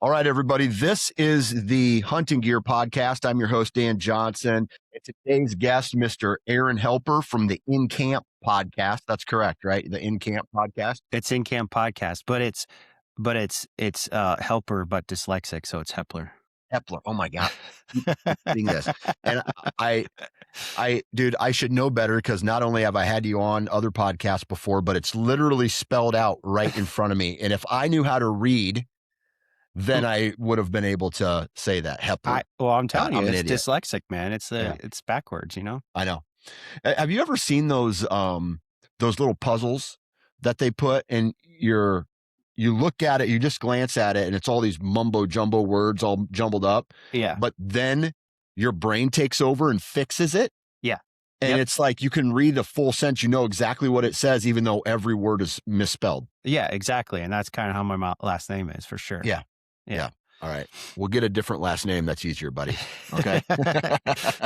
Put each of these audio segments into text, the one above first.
All right, everybody. This is the Hunting Gear Podcast. I'm your host, Dan Johnson. And today's guest, Mr. Aaron Helper from the In Camp Podcast. That's correct, right? The In Camp Podcast. It's In Camp Podcast, but it's Helper, but dyslexic, so it's Hepler. Hepler. Oh my God. Reading this. And dude, I should know better because not only have I had you on other podcasts before, but it's literally spelled out right in front of me. And if I knew how to read, then I would have been able to say that. Hepler. I'm telling you, it's idiot. dyslexic, man. It's backwards, you know? I know. Have you ever seen those little puzzles that they put and you look at it, you just glance at it and it's all these mumbo jumbo words all jumbled up. Yeah. But then your brain takes over and fixes it. Yeah. And It's like you can read the full sentence, you know exactly what it says, even though every word is misspelled. Yeah, exactly. And that's kind of how my last name is, for sure. Yeah. All right. We'll get a different last name. That's easier, buddy. Okay.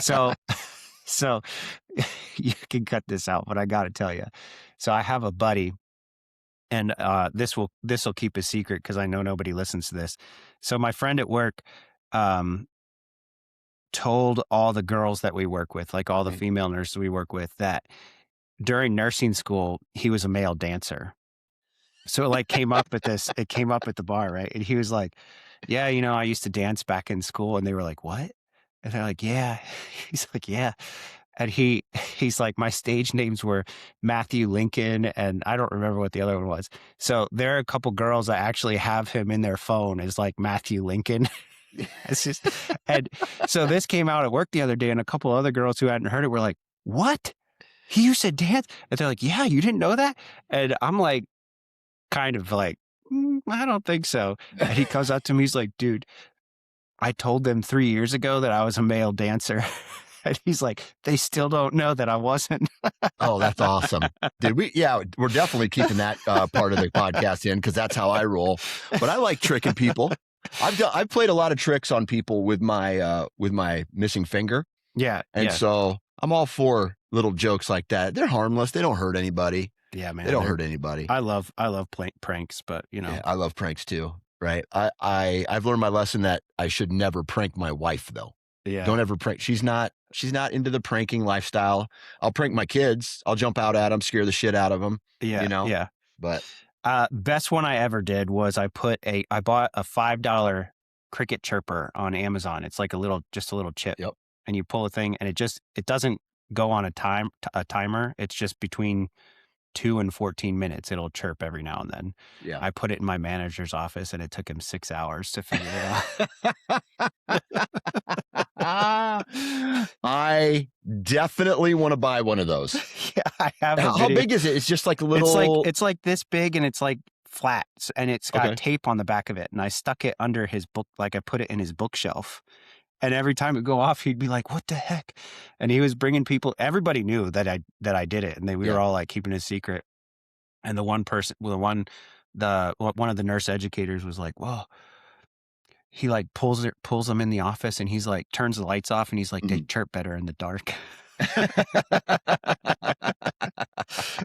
So you can cut this out, but I got to tell you. So I have a buddy, and this will keep a secret because I know nobody listens to this. So my friend at work told all the girls that we work with, like all the female nurses we work with, that during nursing school, he was a male dancer. So it came up at the bar, right? And he was like, yeah, I used to dance back in school. And they were like, what? And they're like, yeah. He's like, yeah. And he's like, my stage names were Matthew Lincoln, and I don't remember what the other one was. So there are a couple girls that actually have him in their phone as like Matthew Lincoln. And so this came out at work the other day, and a couple other girls who hadn't heard it were like, what? He used to dance? And they're like, yeah, you didn't know that? And I'm like, kind of like, I don't think so. And he comes up to me, he's like, dude, I told them 3 years ago that I was a male dancer. And he's like, they still don't know that I wasn't. Oh, that's awesome. We're definitely keeping that part of the podcast in because that's how I roll. But I like tricking people. I've played a lot of tricks on people with my missing finger. Yeah. And so I'm all for little jokes like that. They're harmless. They don't hurt anybody. Yeah, man. They don't hurt anybody. I love pranks, but Yeah, I love pranks too. Right. I've learned my lesson that I should never prank my wife though. Yeah. Don't ever prank. She's not into the pranking lifestyle. I'll prank my kids. I'll jump out at them, scare the shit out of them. Yeah. Yeah. But best one I ever did was I bought a $5 cricket chirper on Amazon. It's like just a little chip. Yep. And you pull a thing and it doesn't go on a timer. It's just between 2 and 14 minutes. It'll chirp every now and then. Yeah. I put it in my manager's office and it took him 6 hours to figure it out. I definitely want to buy one of those. Yeah, I have. How big is it? It's just like a little. It's like this big, and it's like flat, and it's got tape on the back of it. And I stuck it under his book, like I put it in his bookshelf. And every time it go off, he'd be like, "What the heck?" And he was bringing people. Everybody knew that I did it, and we were all like keeping it a secret. And one of the nurse educators was like, "Whoa." He like pulls them in the office, and he's like turns the lights off, and he's like, "They chirp better in the dark."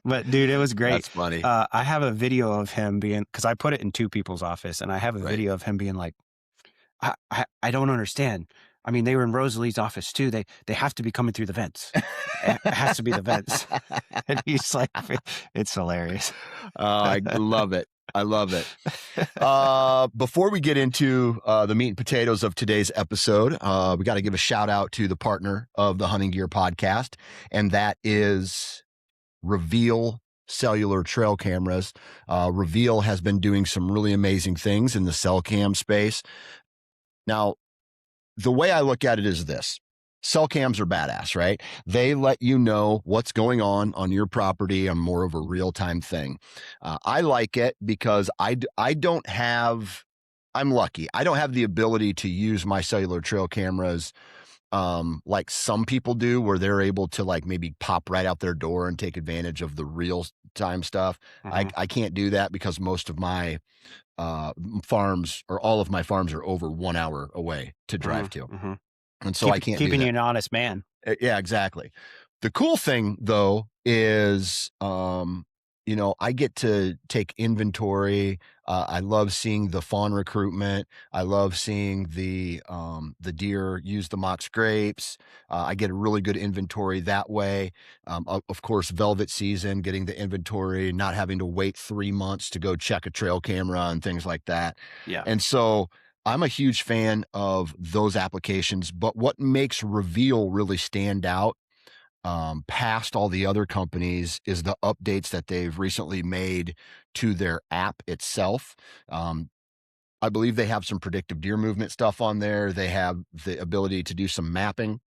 But dude, it was great. That's funny. I have a video of him because I put it in 2 people's office, and I have a video of him being like, I don't understand. I mean, they were in Rosalie's office too. They have to be coming through the vents. It has to be the vents. And he's like, it's hilarious. I love it. I love it. Before we get into the meat and potatoes of today's episode, we got to give a shout out to the partner of the Hunting Gear Podcast, and that is Reveal cellular trail cameras. Reveal has been doing some really amazing things in the cell cam space. Now, the way I look at it is this. Cell cams are badass, right? They let you know what's going on your property on more of a real-time thing. I like it because I'm lucky. I don't have the ability to use my cellular trail cameras like some people do, where they're able to like maybe pop right out their door and take advantage of the real time stuff. I can't do that because most of my farms, or all of my farms, are over 1 hour away to drive to. And so I can't keeping do that. you an honest man. Yeah, exactly. The cool thing though is, I get to take inventory. I love seeing the fawn recruitment. I love seeing the deer use the mock scrapes. I get a really good inventory that way. Of course, velvet season, getting the inventory, not having to wait 3 months to go check a trail camera and things like that. Yeah. And so I'm a huge fan of those applications. But what makes Reveal really stand out past all the other companies is the updates that they've recently made to their app itself. Um, I believe they have some predictive deer movement stuff on there. They have the ability to do some mapping.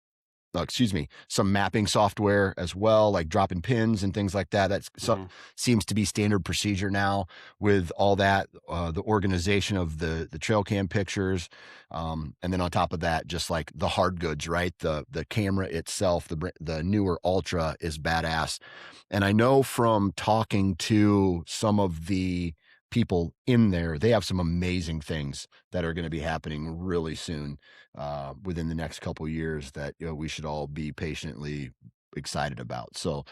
Excuse me, some mapping software as well, like dropping pins and things like that. Mhm. Seems to be standard procedure now with all that, the organization of the trail cam pictures, and then on top of that, just like the hard goods, right? The camera itself, the newer Ultra is badass, and I know from talking to some of the people in there, they have some amazing things that are going to be happening really soon within the next couple years that we should all be patiently excited about. So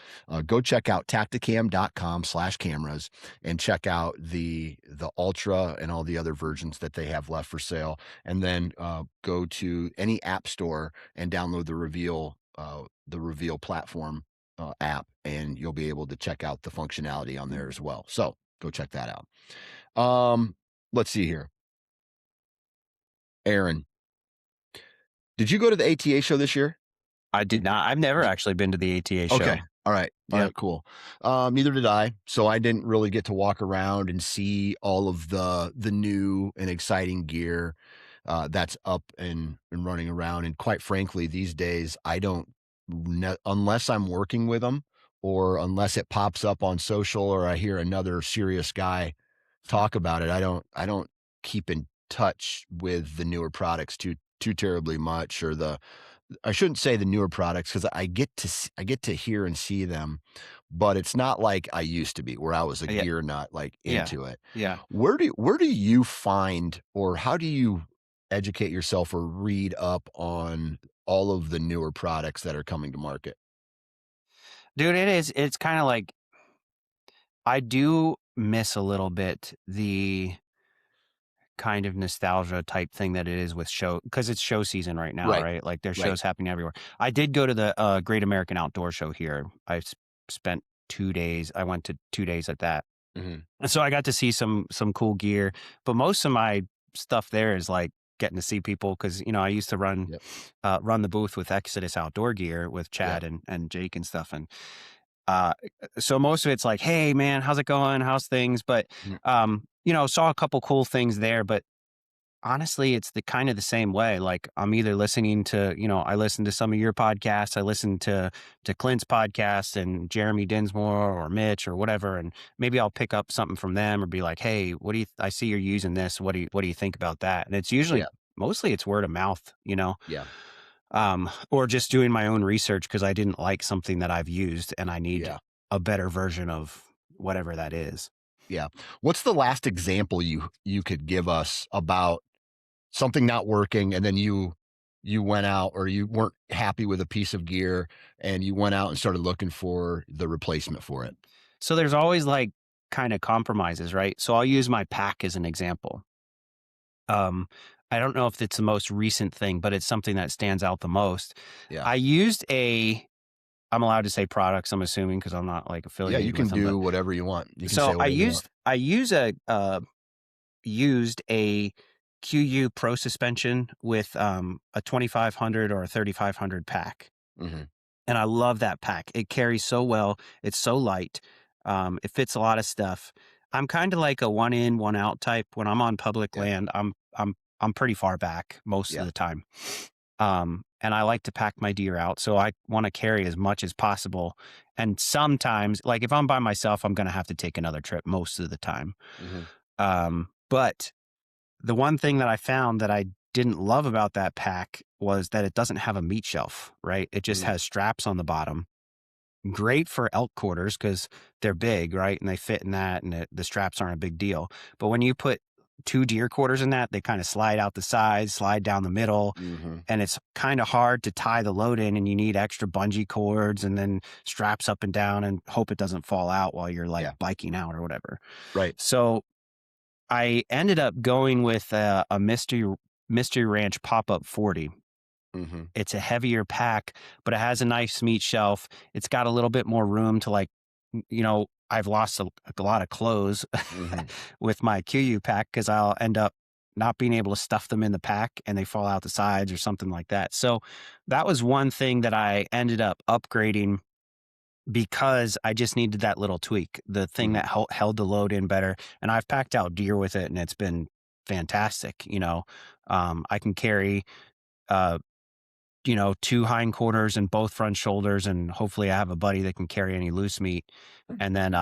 go check out tacticam.com/cameras and check out the Ultra and all the other versions that they have left for sale. And then go to any app store and download the Reveal platform app, and you'll be able to check out the functionality on there as well. So go check that out. Let's see here. Aaron, did you go to the ATA show this year? I did not. I've never Did actually been to the ATA show. Okay. All right. All Yeah. right, cool. Neither did I. So I didn't really get to walk around and see all of the new and exciting gear that's up and running around. And quite frankly, these days I don't unless I'm working with them or unless it pops up on social or I hear another serious guy talk about it. I don't keep in touch with the newer products too terribly much, or I shouldn't say the newer products because I get to hear and see them, but it's not like I used to be where I was a Yeah. gear nut like Yeah. into it. Yeah. Where do you find, or how do you educate yourself or read up on all of the newer products that are coming to market? Dude, it's kind of like I do miss a little bit the kind of nostalgia type thing that it is with show, because it's show season right now, Right. right? Like there's Right. shows happening everywhere. I did go to the Great American Outdoor Show here. Spent 2 days. I went to 2 days at that. Mhm. And so I got to see some cool gear, but most of my stuff there is like getting to see people because I used to Yep. run the booth with Exodus Outdoor Gear with Yep. Chad and Jake and stuff, and uh, so most of it's like, hey man, how's it going? How's things? But Mm. saw a couple cool things there, but honestly, it's the kind of the same way. Like I'm either listening to, I listen to some of your podcasts, I listen to Clint's podcast and Jeremy Dinsmore or Mitch or whatever, and maybe I'll pick up something from them or be like, hey, what do you? I see you're using this. What do you think about that? And it's usually Yeah. mostly it's word of mouth. Yeah. Or just doing my own research because I didn't like something that I've used and I need Yeah. a better version of whatever that is. Yeah. What's the last example you could give us about something not working, and then you went out, or you weren't happy with a piece of gear and you went out and started looking for the replacement for it? So there's always like kind of compromises, right? So I'll use my pack as an example. Um, I don't know if it's the most recent thing, but it's something that stands out the most. Yeah. I used I'm allowed to say products, I'm assuming, because I'm not like Yeah, you affiliated with can them, but do whatever you want. You can so say whatever you want. I used a QU Pro suspension with a 2500 or a 3500 pack. Mhm. And I love that pack. It carries so well. It's so light. It fits a lot of stuff. I'm kind of like a one in, one out type. When I'm on public Yeah. land, I'm pretty far back most of Yeah. the time. And I like to pack my deer out, so I want to carry as much as possible. And sometimes, like if I'm by myself, I'm going to have to take another trip most of the time. Mhm. But the one thing that I found that I didn't love about that pack was that it doesn't have a meat shelf, right? It just Mm. has straps on the bottom. Great for elk quarters because they're big, right? And they fit in that, and the straps aren't a big deal. But when you put two deer quarters in that. They kind of slide out the sides, slide down the middle, Mm-hmm. and it's kind of hard to tie the load in, and you need extra bungee cords and then straps up and down and hope it doesn't fall out while you're like Yeah. biking out or whatever. Right. So I ended up going with a Mystery Ranch pop-up 40. Mm-hmm. It's a heavier pack, but it has a nice meat shelf. It's got a little bit more room to like, I've lost a lot of clothes Mm-hmm. with my QU pack because I'll end up not being able to stuff them in the pack and they fall out the sides or something like that. So that was one thing that I ended up upgrading because I just needed that little tweak, the thing Mm-hmm. that held the load in better. And I've packed out deer with it and it's been fantastic. I can carry, uh, two hindquarters and both front shoulders, and hopefully I have a buddy that can carry any loose meat. And then,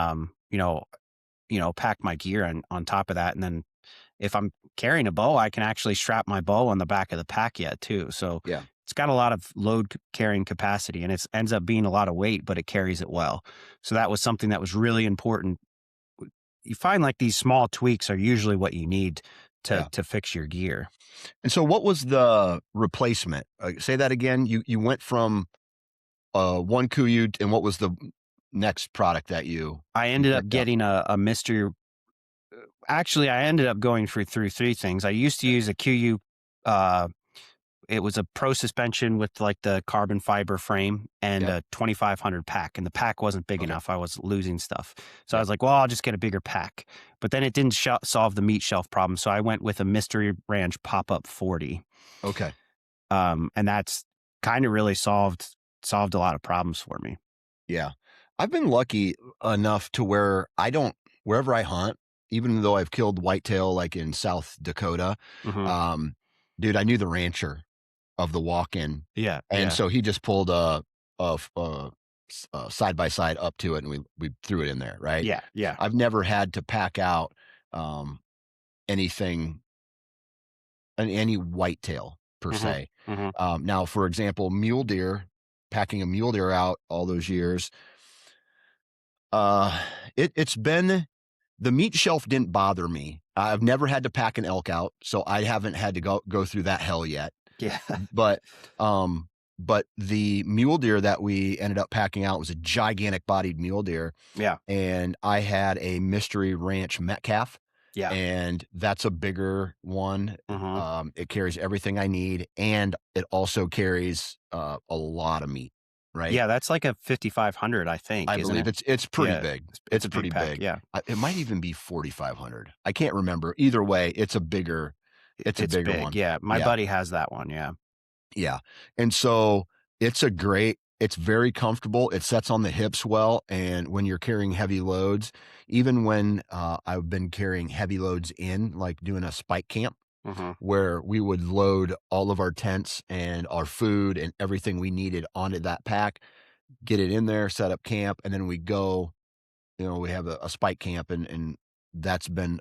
pack my gear on top of that. And then if I'm carrying a bow, I can actually strap my bow on the back of the pack yet too. So Yeah. it's got a lot of load carrying capacity, and it ends up being a lot of weight, but it carries it well. So that was something that was really important. You find like these small tweaks are usually what you need to Yeah. to fix your gear. And so what was the replacement? Say that again. You went from one Kuyu, and what was the next product that you I ended up picked up? getting a mystery. Actually, I ended up going through three things. I used to use a QU. It was a pro suspension with like the carbon fiber frame and Yep. a 2500 pack, and the pack wasn't big Okay. enough. I was losing stuff. So I Yep. was like, well, I'll just get a bigger pack. But then it didn't solve the meat shelf problem. So I went with a Mystery Ranch pop-up 40. Okay. And that's kind of really solved a lot of problems for me. Yeah. I've been lucky enough to where wherever I hunt, even though I've killed whitetail like in South Dakota, Hmm. um, dude, I knew the rancher of the walk-in. Yeah. And Yeah. so he just pulled a side by side up to it, and we threw it in there, right? Yeah. Yeah. I've never had to pack out um, anything, any whitetail per Hmm. se. Hmm. Now, for example, mule deer, packing a mule deer out all those years, it's been the meat shelf didn't bother me. I've never had to pack an elk out, so I haven't had to go through that hell yet. Yeah. But um, but the mule deer that we ended up packing out was a gigantic bodied mule deer, Yeah. and I had a Mystery Ranch Metcalf, Yeah. and that's a bigger one. Hmm. It carries everything I need, and it also carries a lot of meat, right? Yeah. That's like a 5500, I think, I isn't believe it? it's pretty Yeah. big. It's It's a big pretty pack. big. Yeah. It might even be 4,500. I can't remember. Either way, it's a bigger It's big. one. Yeah. My Yeah. buddy has that one. Yeah. Yeah. And so it's very comfortable. It sets on the hips well. And when you're carrying heavy loads, even when I've been carrying heavy loads like doing a spike camp Hmm. where we would load all of our tents and our food and everything we needed onto that pack, get it in there, set up camp, and then we go, we have a spike camp, and that's been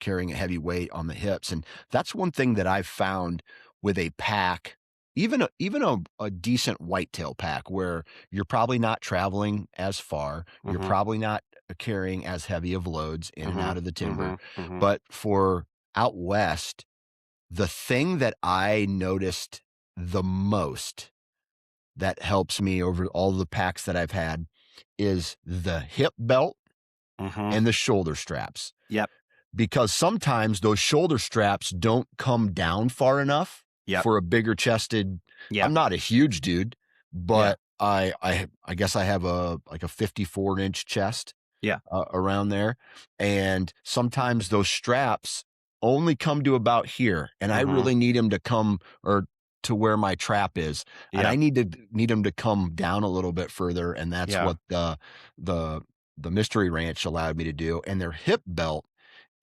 carrying a heavy weight on the hips. And that's one thing that I've found with a pack, even a decent whitetail pack, where you're probably not traveling as far, you're Hmm. probably not carrying as heavy of loads in and Hmm. out of the timber. Hmm. Hmm. But for out west, the thing that I noticed the most that helps me over all the packs that I've had is the hip belt Hmm. and the shoulder straps, Yep. because sometimes those shoulder straps don't come down far enough Yep. for a bigger chested. Yep. I'm not a huge dude, Yeah. but I guess I have like a 54-inch chest Yeah. around there, and sometimes those straps only come to about here, and I Hmm. really need them to come or to where my trap is, and Yeah. I need them to come down a little bit further, and that's Yeah. what the Mystery Ranch allowed me to do. And their hip belt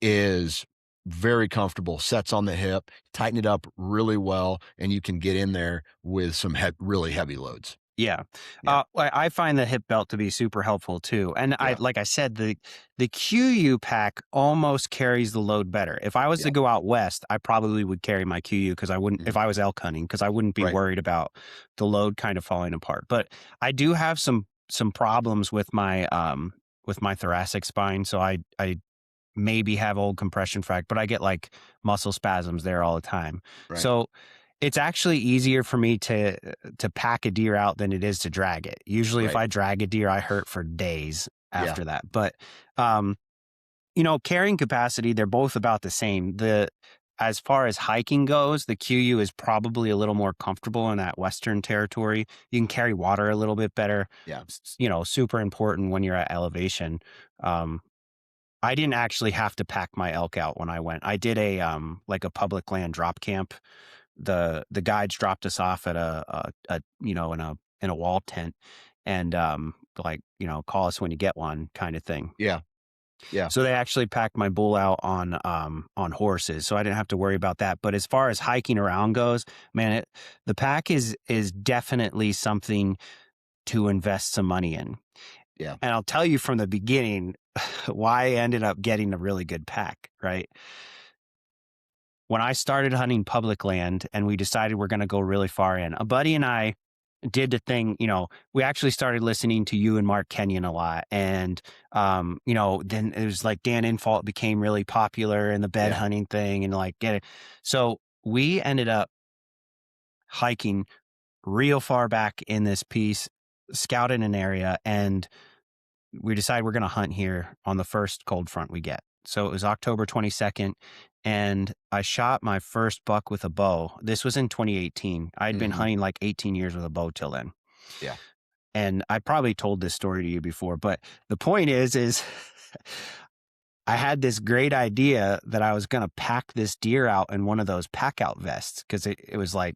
is very comfortable, sets on the hip, tighten it up really well, and you can get in there with some really heavy loads. Yeah. Yeah. I find the hip belt to be super helpful too. And Yeah. like I said, the QU pack almost carries the load better. If I was Yeah. to go out west, I probably would carry my QU because I wouldn't, if I was elk hunting, because I wouldn't be Right. worried about the load kind of falling apart. But I do have some problems with my thoracic spine. So I maybe have old compression frac, but I get like muscle spasms there all the time. Right. So it's actually easier for me to pack a deer out than it is to drag it. Usually if Right. I drag a deer, I hurt for days Yeah. after that. But carrying capacity, they're both about the same. As far as hiking goes, the QU is probably a little more comfortable in that western territory. You can carry water a little bit better. Yeah. Super important when you're at elevation. I didn't actually have to pack my elk out when I went. I did a like a public land drop camp. The guides dropped us off at a in a wall tent, and call us when you get one kind of thing. Yeah. Yeah. So they actually packed my bull out on horses, so I didn't have to worry about that. But as far as hiking around goes, man, the pack is definitely something to invest some money in. Yeah. And I'll tell you from the beginning why I ended up getting a really good pack, right? When I started hunting public land and we decided we're going to go really far in, a buddy and I did the thing, we actually started listening to you and Mark Kenyon a lot. And, then it was like Dan Infault became really popular in the bed Yeah. hunting thing and like get it. So we ended up hiking real far back in this piece, scouted an area, and we decided we're going to hunt here on the first cold front we get. So it was October 22nd, and I shot my first buck with a bow. This was in 2018. I'd been hunting like 18 years with a bow till then. Yeah. And I probably told this story to you before, but the point is I had this great idea that I was going to pack this deer out in one of those pack out vests because it was like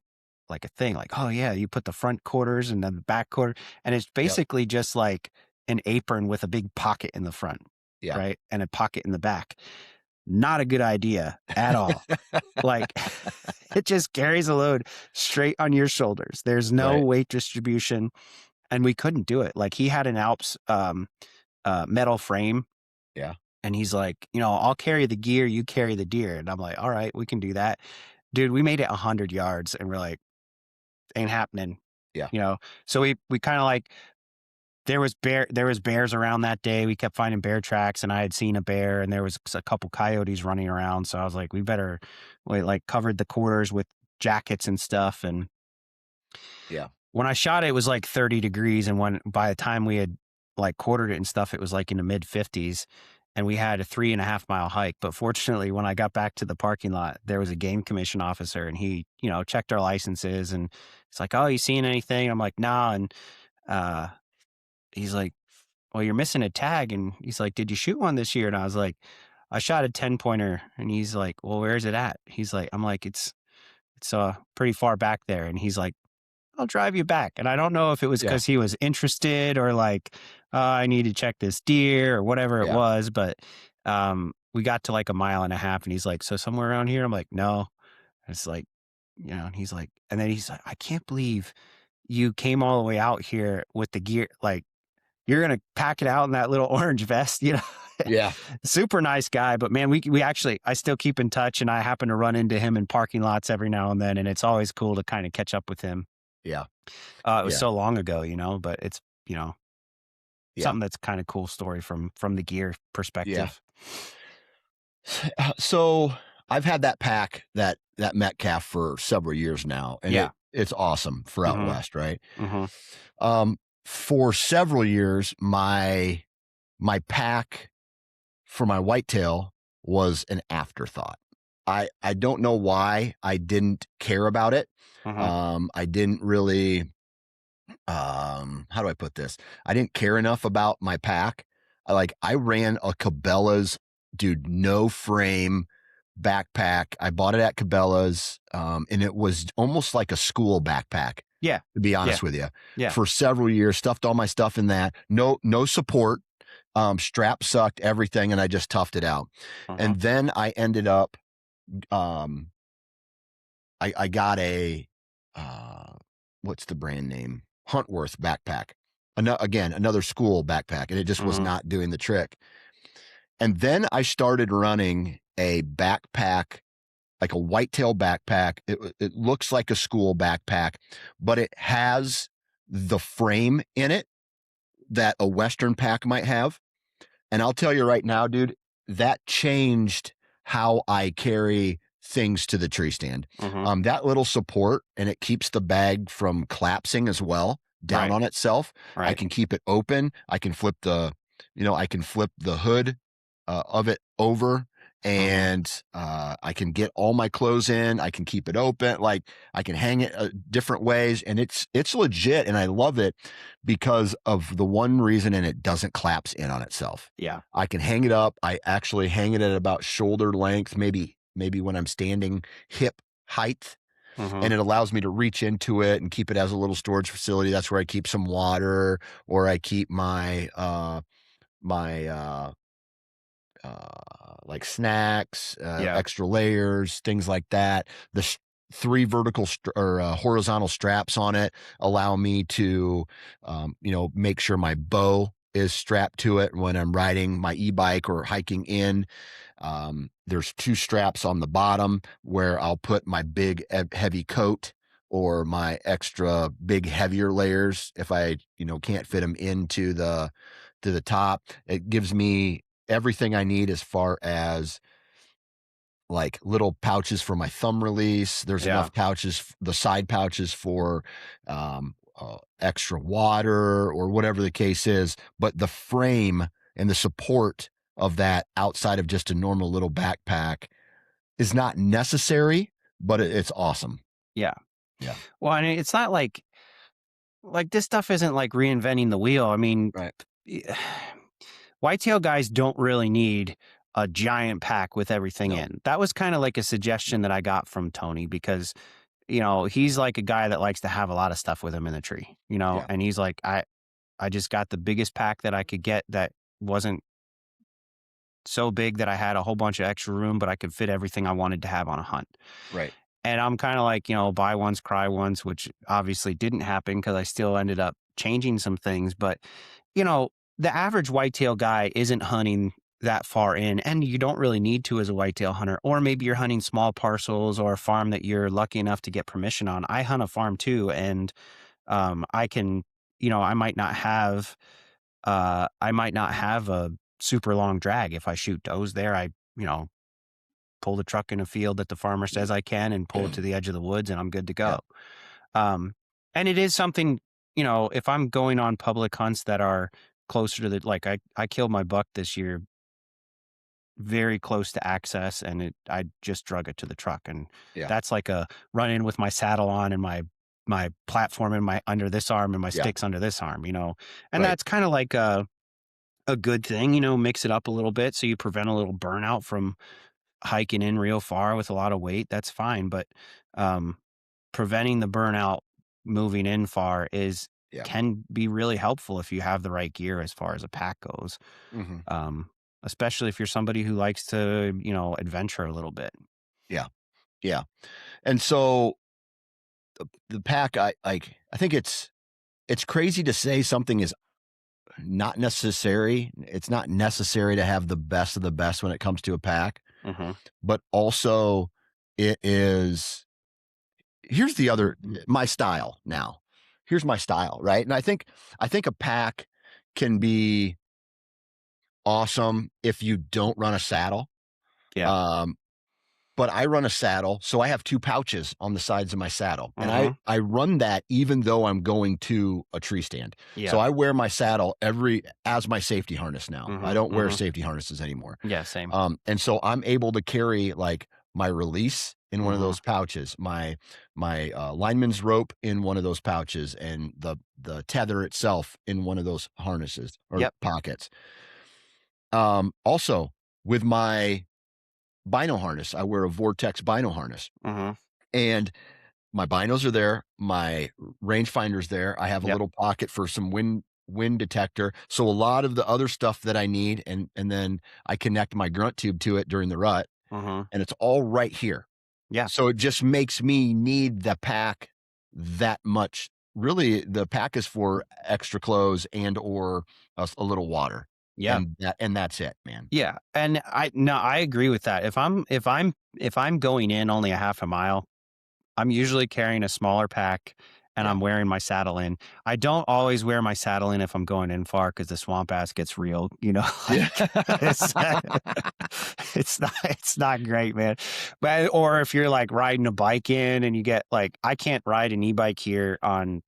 a thing, like, oh yeah, you put the front quarters and then the back quarter, and it's basically just like an apron with a big pocket in the front, Yeah. right, and a pocket in the back. Not a good idea at all. Like it just carries a load straight on your shoulders. There's no Right. weight distribution, and we couldn't do it. Like he had an Alps metal frame. Yeah. And he's like, I'll carry the gear, you carry the deer. And I'm like, all right, we can do that. Dude, we made it 100 yards and we're like, ain't happening. Yeah. So we kind of like, there was bears around that day. We kept finding bear tracks, and I had seen a bear, and there was a couple coyotes running around. So I was like, we covered the quarters with jackets and stuff. And Yeah. when I shot it, it was like 30 degrees. And by the time we had like quartered it and stuff, it was like in the mid 50s. And we had a 3.5 mile hike. But fortunately, when I got back to the parking lot, there was a game commission officer, and he, checked our licenses, and it's like, oh, you seen anything? I'm like, nah. And he's like, well, you're missing a tag. And he's like, did you shoot one this year? And I was like, I shot a 10-pointer. And he's like, well, where is it at? I'm like, it's pretty far back there. And he's like, I'll drive you back. And I don't know if it was because he was interested or like, I need to check this deer or whatever it was. But we got to like 1.5 miles, and he's like, so somewhere around here? I'm like, no. It's like, and he's like, and then he's like, I can't believe you came all the way out here with the gear. Like, you're going to pack it out in that little orange vest, Yeah. Super nice guy. But man, we actually, I still keep in touch, and I happen to run into him in parking lots every now and then. And it's always cool to kind of catch up with him. Yeah. It was so long ago, but it's, something that's kind of cool story from the gear perspective. Yeah. So I've had that pack, that Metcalf for several years now, and it's awesome for out west, right? For several years, my pack for my whitetail was an afterthought. I don't know why I didn't care about it. I didn't really, how do I put this? I didn't care enough about my pack. I ran a Cabela's, dude, no frame backpack. I bought it at Cabela's, and it was almost like a school backpack. Yeah. To be honest with you. Yeah. For several years, stuffed all my stuff in that. No support. Strap sucked, everything, and I just toughed it out. And then I ended up, I got a, what's the brand name? Huntworth backpack. Again, another school backpack, and it just was not doing the trick. And then I started running a backpack, like a whitetail backpack. It looks like a school backpack, but it has the frame in it that a Western pack might have. And I'll tell you right now, dude, that changed how I carry things to the tree stand. Mhm. That little support, and it keeps the bag from collapsing as well down Right. on itself. I Right. can keep it open. I can flip the hood of it over, Mhm. and I can get all my clothes in. I can keep it open. Like, I can hang it different ways, and it's legit, and I love it because of the one reason, and it doesn't collapse in on itself. Yeah. I can hang it up. I actually hang it at about shoulder length, maybe when I'm standing hip height, and Mhm. it allows me to reach into it and keep it as a little storage facility. That's where I keep some water, or I keep my like snacks, Yeah. extra layers, things like that. The 3 vertical or horizontal straps on it allow me to, make sure my bow is strapped to it when I'm riding my e-bike or hiking in. There's 2 straps on the bottom where I'll put my big heavy coat or my extra big heavier layers if I, can't fit them into the top. It gives me everything I need as far as like little pouches for my thumb release. There's Yeah. enough pouches, the side pouches for extra water or whatever the case is. But the frame and the support of that outside of just a normal little backpack is not necessary, but it's awesome. Yeah. Yeah. Well, I mean, it's not like this stuff isn't like reinventing the wheel. I mean, Right. y- whitetail guys don't really need a giant pack with everything No. in. That was kind of like a suggestion that I got from Tony because, he's like a guy that likes to have a lot of stuff with him in the tree, Yeah. and he's like, I just got the biggest pack that I could get that wasn't so big that I had a whole bunch of extra room, but I could fit everything I wanted to have on a hunt. Right. And I'm kind of like, buy once, cry once, which obviously didn't happen because I still ended up changing some things. But, you know, the average whitetail guy isn't hunting that far in, and you don't really need to as a whitetail hunter. Or maybe you're hunting small parcels or a farm that you're lucky enough to get permission on. I hunt a farm too, and I can, I might not have a super long drag if I shoot does there. You know, pull the truck in a field that the farmer says I can and pull it to the edge of the woods and I'm good to Yeah. go. Um, and it is something, if I'm going on public hunts that are closer to like I killed my buck this year very close to access and I just drug it to the truck. And Yeah. that's like a run in with my saddle on and my platform in my under this arm and my Yeah. sticks under this arm, and Right. that's kind of like a good thing, mix it up a little bit so you prevent a little burnout from hiking in real far with a lot of weight. That's fine. But um, preventing the burnout moving in far Yeah. can be really helpful if you have the right gear as far as a pack goes. Hmm. Um, especially if you're somebody who likes to, adventure a little bit. Yeah. Yeah. And so the pack, I think it's crazy to say something is not necessary. It's not necessary to have the best of the best when it comes to a pack, Hmm. but also it is. Here's the other my style now. Here's my style, right? And I think a pack can be awesome if you don't run a saddle. Yeah. Um, but I run a saddle, so I have 2 pouches on the sides of my saddle, and I Hmm. I run that even though I'm going to a tree stand. So Yeah. I wear my saddle as my safety harness now. I Hmm. don't wear Hmm. safety harnesses anymore. Yeah. Same. And so I'm able to carry, like, my release in one of Hmm. those pouches, my lineman's rope in one of those pouches, and the tether itself in one of those harnesses or Yep. pockets. Also, with my bino harness, I wear a Vortex bino harness, Hmm. and my binos are there, my rangefinder's there. I have a Yep. little pocket for some wind detector. So a lot of the other stuff that I need, and then I connect my grunt tube to it during the rut, Hmm. and it's all right here. Yeah. So it just makes me need the pack that much. Really, the pack is for extra clothes and or a little water, Yeah. and that's it, man. Yeah, and I agree with that. If I'm going in only a half a mile, I'm usually carrying a smaller pack and I'm wearing my saddle in. I don't always wear my saddle in if I'm going in far because the swamp ass gets real, Yeah. it's, it's not great, man. But, or if you're like riding a bike in and you get like, I can't ride an e-bike here on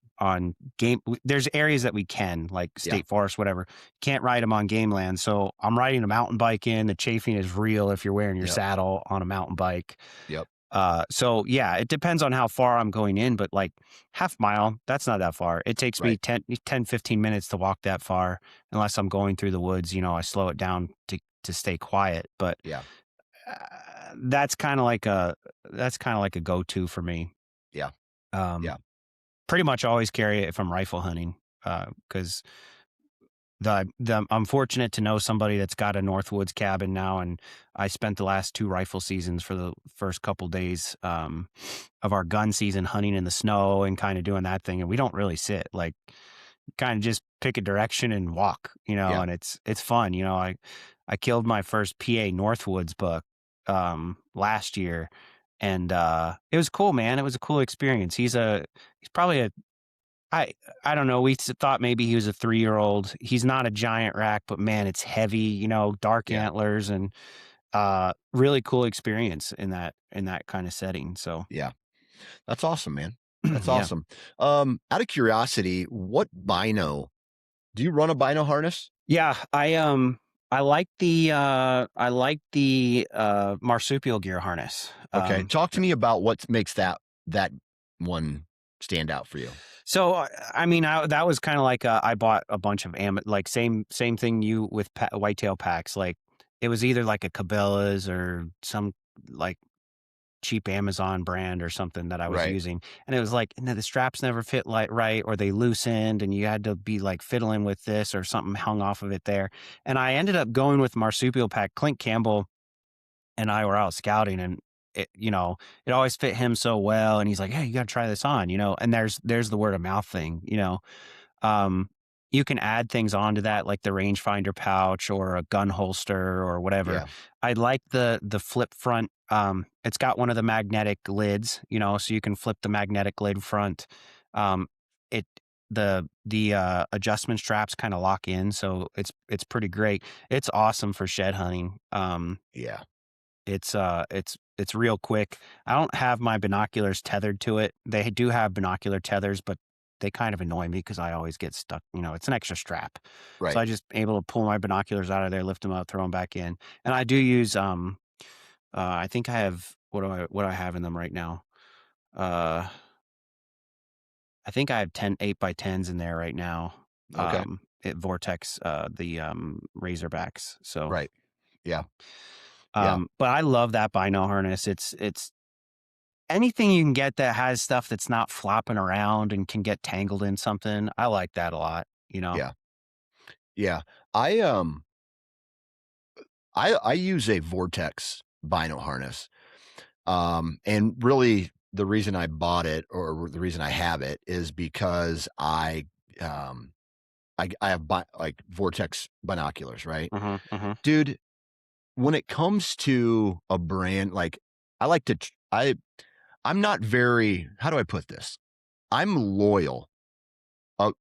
game. There's areas that we can, like Yeah. state forest, whatever. Can't ride them on game land. So I'm riding a mountain bike in. The chafing is real if you're wearing your Yep. saddle on a mountain bike. Yep. So yeah, it depends on how far I'm going in, but like half mile, that's not that far. It takes me Right. 10, 15 minutes to walk that far, unless I'm going through the woods, I slow it down to stay quiet. But Yeah. that's kind of like a go-to for me. Yeah. Um, Yeah. Pretty much always carry it if I'm rifle hunting, because I'm fortunate to know somebody that's got a Northwoods cabin now, and I spent the last 2 rifle seasons for the first couple days of our gun season hunting in the snow and kind of doing that thing. And we don't really sit, like, kind of just pick a direction and walk, Yeah. and it's fun. I killed my first PA Northwoods buck last year, and it was cool, man. It was a cool experience. He's probably I I don't know. We thought maybe he was a 3-year-old. He's not a giant rack, but man, it's heavy. Dark Yeah. antlers, and really cool experience in that kind of setting. So Yeah. That's awesome, man. That's yeah, awesome. Out of curiosity, what bino do you run a bino harness? yeah. I like the marsupial gear harness. Okay. Talk to me about what makes that one stand out for you. So I mean, that was kind of like I bought a bunch of like same thing you with whitetail packs. Like it was either like a Cabela's or some like cheap Amazon brand or something that I was Right. using, and it was like the straps never fit like right, or they loosened, and you had to be like fiddling with this or something hung off of it there. And I ended up going with marsupial pack. Clint Campbell and I were out scouting, and it always fit him so well. And he's like, "Hey, you got to try this on," And there's the word of mouth thing. Um, you can add things onto that, like the rangefinder pouch or a gun holster or whatever. Yeah. I like the flip front. It's got one of the magnetic lids, so you can flip the magnetic lid front. Um, it the adjustment straps kind of lock in, so it's pretty great. It's awesome for shed hunting. Yeah. It's real quick. I don't have my binoculars tethered to it. They do have binocular tethers, but they kind of annoy me because I always get stuck. It's an extra strap. So Right. I just able to pull my binoculars out of there, lift them up, throw them back in. And I do use I think I have what do I have in them right now? Uh I think I have 10 8x10s in there right now. Okay. At Vortex, the Razorbacks. So Right. Yeah. Yeah. but I love that bino harness. It's anything you can get that has stuff that's not flopping around and can get tangled in something. I like that a lot. Yeah. Yeah. I I use a Vortex bino harness. And really the reason I bought it or the reason I have it is because um I have like Vortex binoculars, right? Mhm, mhm, Dude, when it comes to a brand, like I like to I'm not very, how do I put this? I'm loyal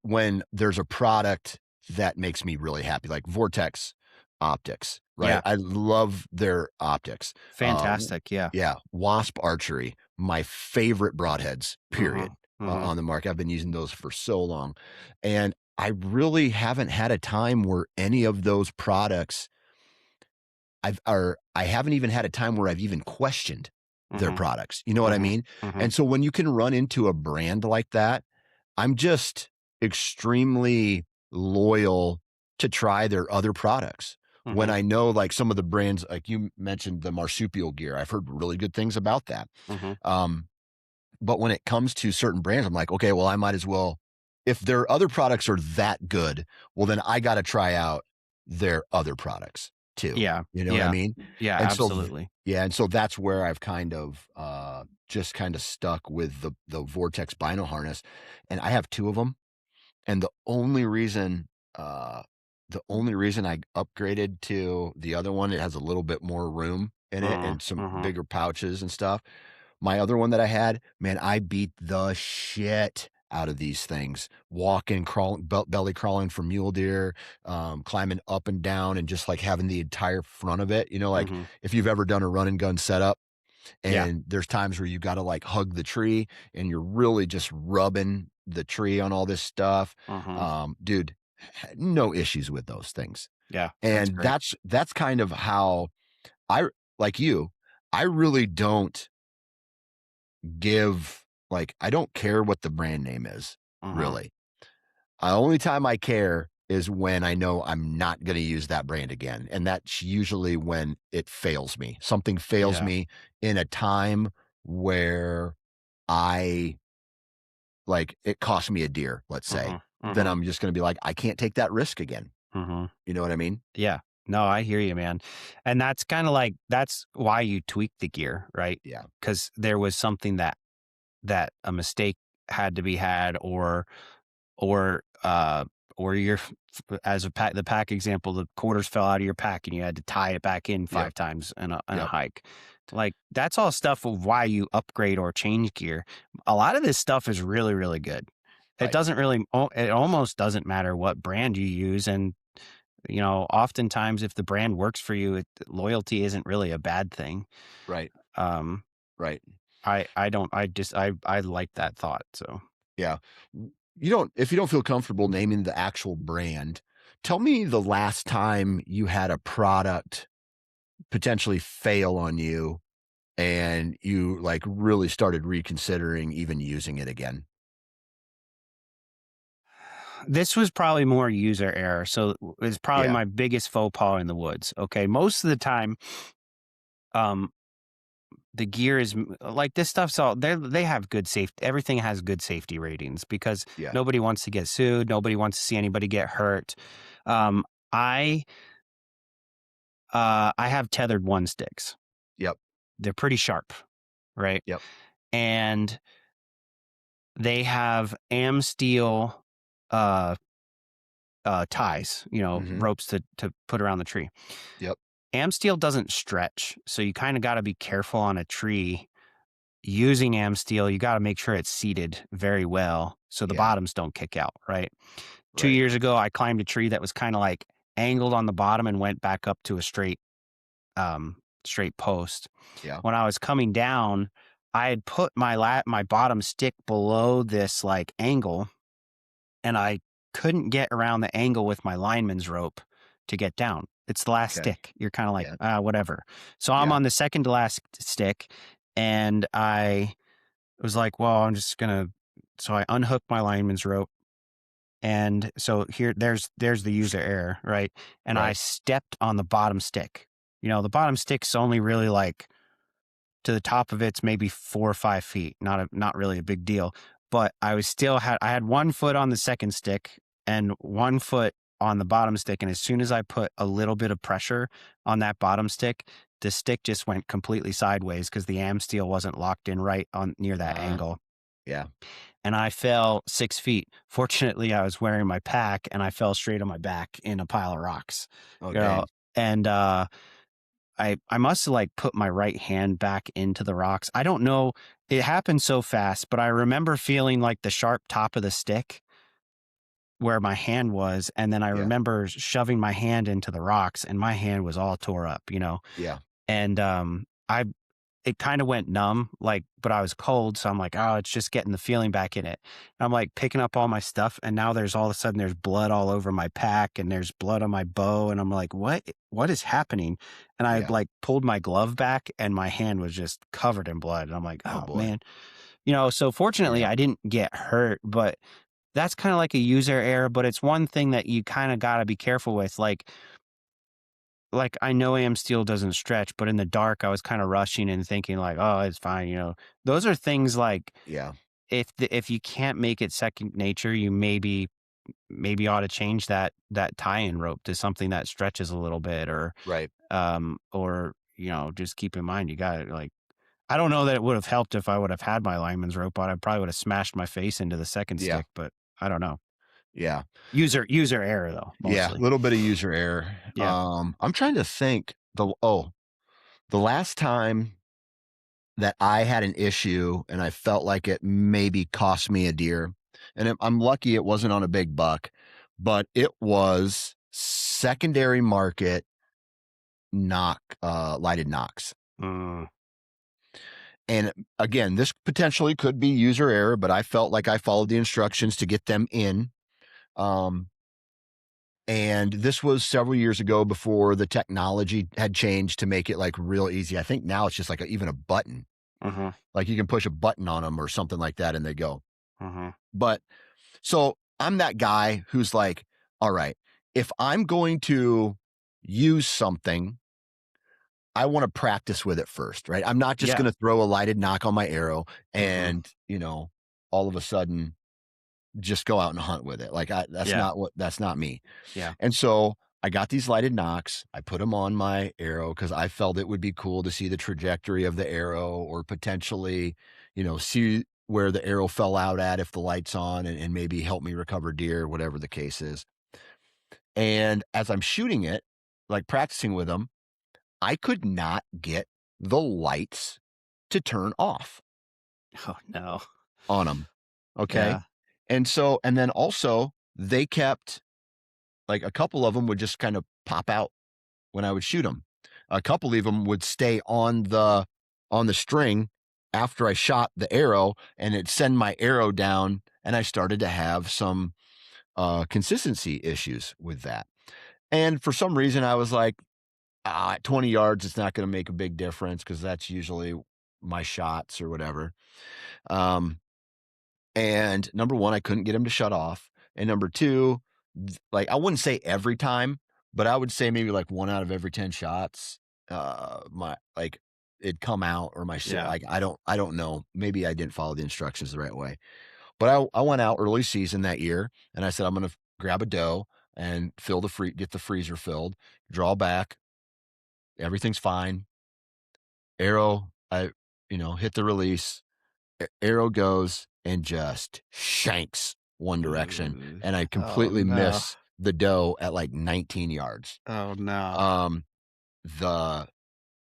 when there's a product that makes me really happy, like Vortex optics, right? yeah, I love their optics. fantastic, yeah. Yeah, Wasp Archery, my favorite broadheads, period, Mhm, mhm, on the market. I've been using those for so long, and I really haven't had a time where any of those products I haven't even had a time where I've even questioned their mhm, products. You know what I mhm, mean? mhm, And so when you can run into a brand like that, I'm just extremely loyal to try their other products. When mhm, I know like some of the brands, like you mentioned the marsupial gear, I've heard really good things about that. mhm, Um, but when it comes to certain brands, I'm like, okay, well, I might as well, if their other products are that good, well, then I got to try out their other products too. yeah, You know what I yeah, mean? yeah, And so, absolutely. yeah. And so that's where I've kind of, just kind of stuck with the Vortex Bino harness. And I have two of them. And uh, the only reason I upgraded to the other one, it has a little bit more room in it Mhm, and some mhm, bigger pouches and stuff. My other one that I had, man, I beat the shit out of these things, walking, crawling, belly crawling for mule deer, climbing up and down and just like having the entire front of it. Like Mm-hmm. if you've ever done a run and gun setup, Yeah. and there's times where you got to like hug the tree and you're really just rubbing the tree on all this stuff. Mm-hmm. Dude, no issues with those things. Yeah. That's And great. that's kind of how I, like you, I really don't give, like, I don't care what the brand name is, Mm-hmm. really. The only time I care is when I know I'm not going to use that brand again. And that's usually when it fails me. Something fails Yeah. me in a time where I, like, it cost me a deer, let's say. Mm-hmm. Then Mm-hmm. I'm just going to be like, I can't take that risk again. Mm-hmm. You know what I mean? Yeah. No, I hear you, man. And that's kind of like, that's why you tweak the gear, right? Yeah. Because there was something that a mistake had to be had, or uh or your as a pack, the pack example, the quarters fell out of your pack and you had to tie it back in Yep. 5 times in a Yep. hike. Like, that's all stuff of why you upgrade or change gear. A lot of this stuff is really, really good. It Right. doesn't really, it almost doesn't matter what brand you use. And oftentimes if the brand works for you, loyalty isn't really a bad thing. Right. um Right. I don't, I like that thought. So Yeah. If you don't feel comfortable naming the actual brand, tell me the last time you had a product potentially fail on you and you like really started reconsidering even using it again. this was probably more user error. So it's probably Yeah. my biggest faux pas in the woods. Okay. Most of the time, um, the gear is like, this stuff's all they have good safety. Everything has good safety ratings because Yeah. nobody wants to get sued. Nobody wants to see anybody get hurt. Um, I, I have tethered one sticks. Yep. They're pretty sharp, right? Yep. And they have am steel, uh, ties, Hmm. ropes to put around the tree. Yep. Am steel doesn't stretch, so you kind of got to be careful on a tree using am steel. You got to make sure it's seated very well so the Yeah. bottoms don't kick out, right? Two Right. years ago, I climbed a tree that was kind of like angled on the bottom and went back up to a straight post. Yeah. When I was coming down, I had put my bottom stick below this like angle, and I couldn't get around the angle with my lineman's rope to get down. It's the last Okay. stick. You're kind of like, Yeah. whatever. So I'm Yeah. on the second to last stick, and I was like, well, I'm just gonna. So I unhooked my lineman's rope, and so there's the user error, right? And I Right. stepped on the bottom stick. The bottom stick's only really like, to the top of it's maybe 4 or 5 feet. Not really a big deal. But I had 1 foot on the second stick and 1 foot on the bottom stick. And as soon as I put a little bit of pressure on that bottom stick, the stick just went completely sideways because the am steel wasn't locked in right on near that Uh, angle. yeah. And I fell 6 feet. Fortunately, I was wearing my pack and I fell straight on my back in a pile of rocks. Oh, You know, dang. and I must have like put my right hand back into the rocks. I don't know. It happened so fast, but I remember feeling like the sharp top of the stick where my hand was. And then I Yeah. remember shoving my hand into the rocks and my hand was all tore up. Yeah. And it kind of went numb, like, but I was cold. So I'm like, oh, it's just getting the feeling back in it. And I'm like picking up all my stuff. And now there's all of a sudden there's blood all over my pack and there's blood on my bow. And I'm like, what is happening? And I Yeah. like pulled my glove back and my hand was just covered in blood. And I'm like, Oh, oh boy. man, so fortunately Yeah. I didn't get hurt, but that's kind of like a user error. But it's one thing that you kind of got to be careful with. Like I know AM steel doesn't stretch, but in the dark, I was kind of rushing and thinking like, oh, it's fine. Those are things like, Yeah. if you can't make it second nature, you maybe ought to change that tie-in rope to something that stretches a little bit, Right. or just keep in mind you got to like. I don't know that it would have helped if I would have had my lineman's rope on. I probably would have smashed my face into the second Yeah. stick, but I don't know. Yeah. User error though, Yeah. A mostly. little bit of user error. Yeah. I'm trying to think the last time that I had an issue and I felt like it maybe cost me a deer. and I'm lucky it wasn't on a big buck, but it was secondary market lighted knocks. Mm. And again, this potentially could be user error, but I felt like I followed the instructions to get them in. And this was several years ago before the technology had changed to make it like real easy. I think now it's just like even a button. Mm-hmm. Like you can push a button on them or something like that and they go. Mm-hmm. But so I'm that guy who's like, all right, if I'm going to use something, I want to practice with it first, right? I'm not just Yeah. going to throw a lighted knock on my arrow Mm-hmm. and, all of a sudden just go out and hunt with it. Like that's Yeah. not me. Yeah. And so I got these lighted knocks. I put them on my arrow because I felt it would be cool to see the trajectory of the arrow or potentially, see where the arrow fell out at if the light's on and maybe help me recover deer, whatever the case is. And as I'm shooting it, like practicing with them, I could not get the lights to turn off Oh no. on them. Okay. Yeah. And then also they kept like a couple of them would just kind of pop out when I would shoot them. A couple of them would stay on the string after I shot the arrow and it'd send my arrow down. And I started to have some consistency issues with that. And for some reason I was like, at 20 yards, it's not going to make a big difference because that's usually my shots or whatever. And number one, I couldn't get him to shut off. And number two, like I wouldn't say every time, but I would say maybe like 1 out of every 10 shots, my like it'd come out or Yeah. like I don't know. Maybe I didn't follow the instructions the right way. But I went out early season that year and I said I'm gonna grab a doe and get the freezer filled, draw back, everything's fine. Arrow, hit the release. Arrow goes and just shanks one direction, Ooh. and I Oh completely no. miss the doe at like 19 yards. Oh no. Um, the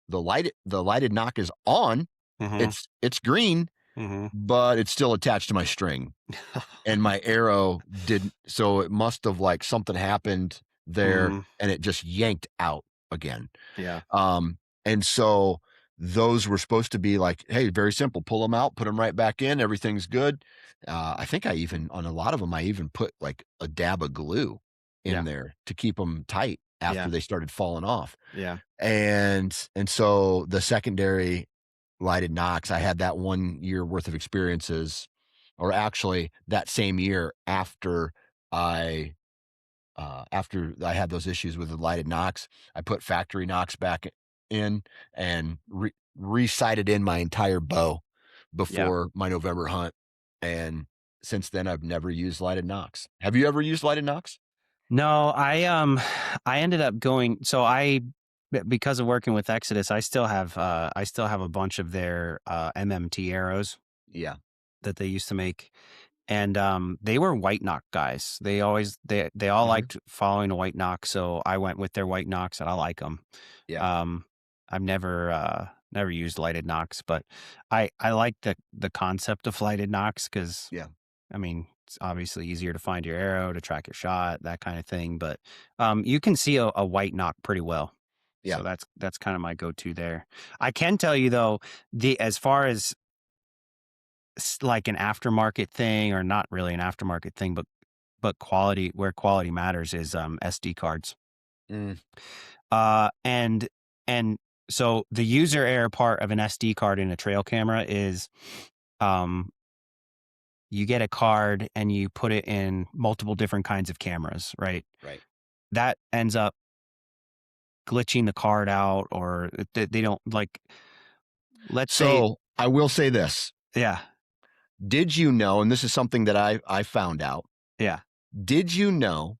the lighted knock is on. Mm-hmm. It's green, Mm-hmm. but it's still attached to my string, and my arrow didn't. So it must have like something happened there, Mm-hmm. and it just yanked out again. Yeah. And so those were supposed to be like, hey, very simple, pull them out, put them right back in, everything's good. I think on a lot of them, I even put like a dab of glue in Yeah. there to keep them tight after Yeah. they started falling off. Yeah. And so the secondary lighted knocks, I had that 1 year worth of experiences, or actually that same year I after I had those issues with the lighted knocks, I put factory knocks back in and re-sighted in my entire bow Yeah. before my November hunt. And since then, I've never used lighted knocks. Have you ever used lighted knocks? No, I ended up going, because of working with Exodus, I still have a bunch of their MMT arrows Yeah. that they used to make. And they were white knock guys. They all Mhm. liked following a white knock, so I went with their white knocks and I like them. Yeah. I've never used lighted knocks, but I like the concept of lighted knocks because Yeah. I mean, it's obviously easier to find your arrow, to track your shot, that kind of thing. But you can see a white knock pretty well. Yeah. So that's kind of my go-to there. I can tell you though, as far as like an aftermarket thing, or not really an aftermarket thing, but quality, where quality matters, is SD cards. Mm, And so the user error part of an SD card in a trail camera is, um, you get a card and you put it in multiple different kinds of cameras, right? right. That ends up glitching the card out, or they don't like, let's say, So I will say this. yeah, Did you know, and this is something that I found out, yeah, did you know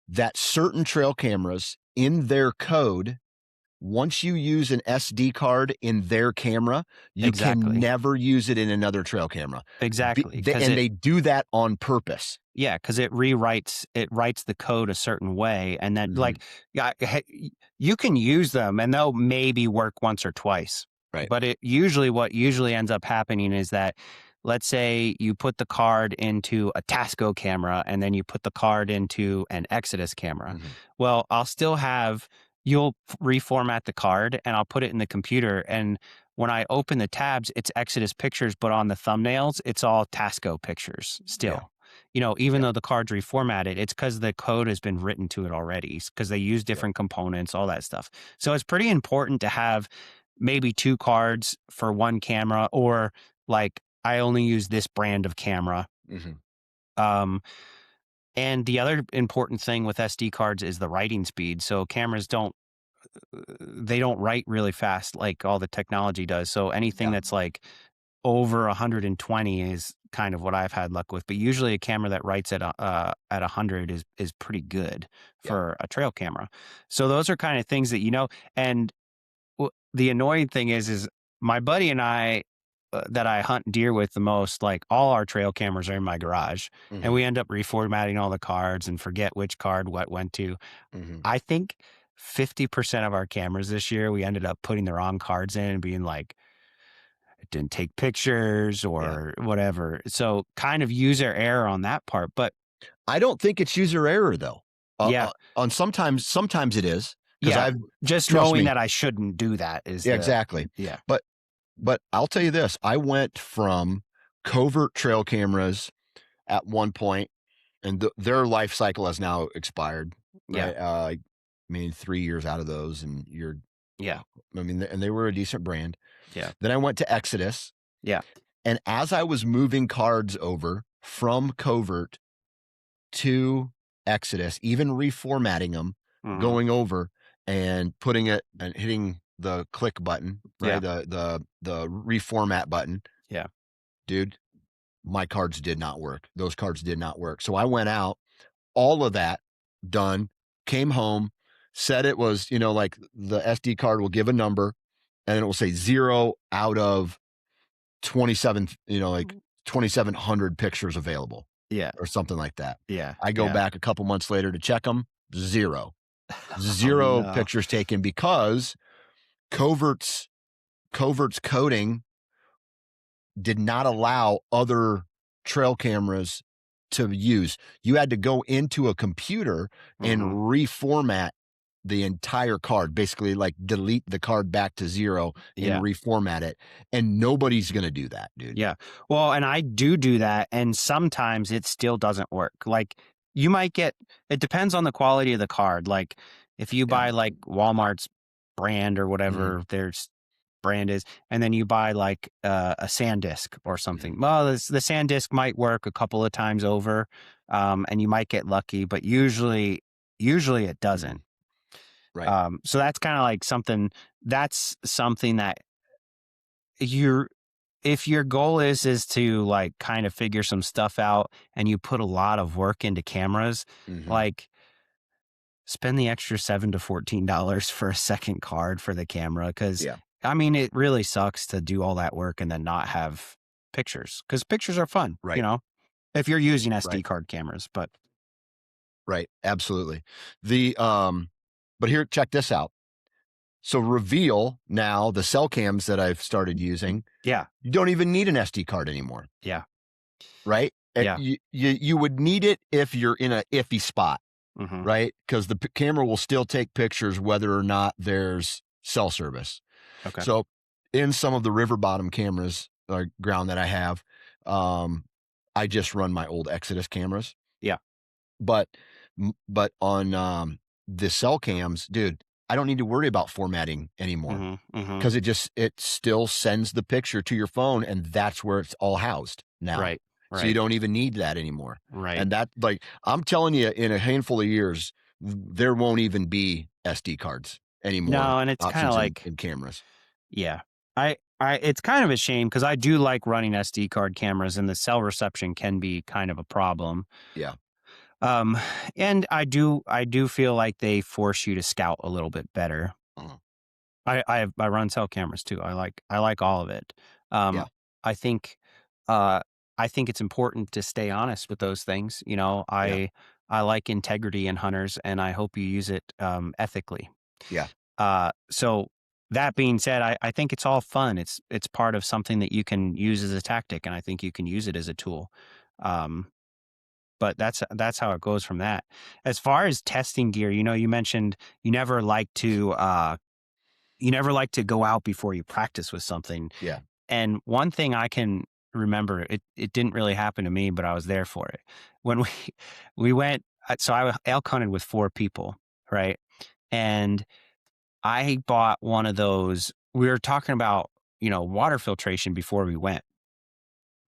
that certain trail cameras in their code, once you use an SD card in their camera, you can exactly, never use it in another trail camera. exactly, because And they do that on purpose. yeah, because it writes the code a certain way, and then Mhm. like, yeah, you can use them and they'll maybe work once or twice, Right. but what usually ends up happening is that let's say you put the card into a Tasco camera and then you put the card into an Exodus camera. Mhm. Well, you'll reformat the card and I'll put it in the computer. And when I open the tabs, it's Exodus pictures, but on the thumbnails, it's all Tasco pictures Yeah. still. Even Yeah. though the card's reformatted, it's because the code has been written to it already because they use Yeah. different components, all that stuff. So it's pretty important to have maybe two cards for one camera, or like I only use this brand of camera. Mhm. Um, and the other important thing with SD cards is the writing speed. So cameras they don't write really fast like all the technology does. So anything Yeah. that's like over 120 is kind of what I've had luck with. But usually a camera that writes at 100 is pretty good Yeah. for a trail camera. So those are kind of things that and the annoying thing is my buddy and I that I hunt deer with the most, like all our trail cameras are in my garage, and Mhm. we end up reformatting all the cards and forget which card what went to. Mhm. I think 50% of our cameras this year, we ended up putting the wrong cards in and being like, it didn't take pictures Yeah. or whatever. So kind of user error on that part. But I don't think it's user error though. yeah, On sometimes it is because yeah. I've Just trust knowing me. that I shouldn't do that is Yeah, exactly. yeah. But I'll tell you this, I went from covert trail cameras at one point, and their life cycle has now expired, Yeah. right? I mean, 3 years out of those, and Yeah. I mean, and they were a decent brand. Yeah. Then I went to Exodus, Yeah. and as I was moving cards over from covert to Exodus, even reformatting them, Hmm. going over and putting it and hitting the click button, right? Yeah. The reformat button, Yeah. dude, my cards did not work. Those cards did not work. So I went out, all of that done, came home, said it was, like the SD card will give a number and it will say 0 out of 27, like 2,700 pictures available Yeah. or something like that. Yeah. I go Yeah. back a couple months later to check them, 0. Oh 0 no. pictures taken because covert's covert's coding did not allow other trail cameras to use. You had to go into a computer and Hmm. reformat the entire card, basically like delete the card back to 0 and Yeah. reformat it. And nobody's going to do that, dude. Yeah. Well, and I do that, and sometimes it still doesn't work. Like you might get it depends on the quality of the card. Like if you Yeah. buy like Walmart's brand or Mhm. whatever their brand is, and then you buy like a SanDisk or Mhm. something. Well, the SanDisk might work a couple of times over, and you might get lucky, but usually it doesn't. Mhm. Right. So that's kind of like something that you're if your goal is to like kind of figure some stuff out and you put a lot of work into cameras, Mhm. like spend the extra $7 to $14 for a second card for the camera. Cause Yeah. I mean, it really sucks to do all that work and then not have pictures because pictures are fun, Right. if you're using SD Right. card cameras. But Right. Absolutely. The but here, check this out. So reveal now the cell cams that I've started using, yeah, you don't even need an SD card anymore, yeah, right? yeah. You would need it if you're in a iffy spot, Hmm. right? Because the camera will still take pictures whether or not there's cell service. Okay. So in some of the river bottom cameras or ground that I have, um, I just run my old Exodus cameras. Yeah. But but on the cell cams, dude, I don't need to worry about formatting anymore Hmm. Hmm. because it still sends the picture to your phone and that's where it's all housed now. Right. So you Right. don't even need that anymore. Right. And that, like, I'm telling you, in a handful of years, there won't even be SD cards anymore No, and it's kind of options like, in cameras. yeah. It's kind of a shame because I do like running SD card cameras and the cell reception can be kind of a problem. Yeah. Um, and I do feel like they force you to scout a little bit better. Uh-huh. I run cell cameras too. I like all of it. Yeah. Um, I think, uh, I think it's important to stay honest with those things. Yeah. I like integrity in hunters and I hope you use it, ethically. Yeah. So that being said, I think it's all fun. It's part of something that you can use as a tactic, and I think you can use it as a tool. Um, but that's how it goes from that. As far as testing gear, you mentioned you never like to go out before you practice with something. Yeah. And one thing I can remember, it didn't really happen to me, but I was there for it. When we we went, so I elk hunted with 4 people, right? And I bought one of those. We were talking about, water filtration before we went.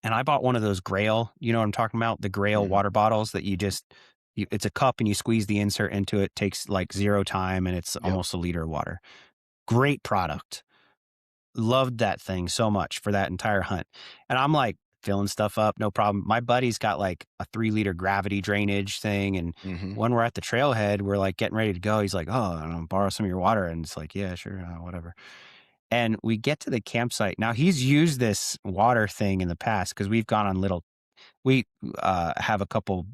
And I bought one of those Grail, you know what I'm talking about? The Grail Mhm. water bottles that it's a cup and you squeeze the insert into it, takes like 0 time and it's Yep. almost a liter of water. Great product. Loved that thing so much for that entire hunt. And I'm like filling stuff up, no problem. My buddy's got like a 3-liter gravity drainage thing. And Mhm. when we're at the trailhead, we're like getting ready to go. He's like, "Oh, I don't know, borrow some of your water." And it's like, "Yeah, sure, whatever." And we get to the campsite. Now he's used this water thing in the past because we've gone on we have a couple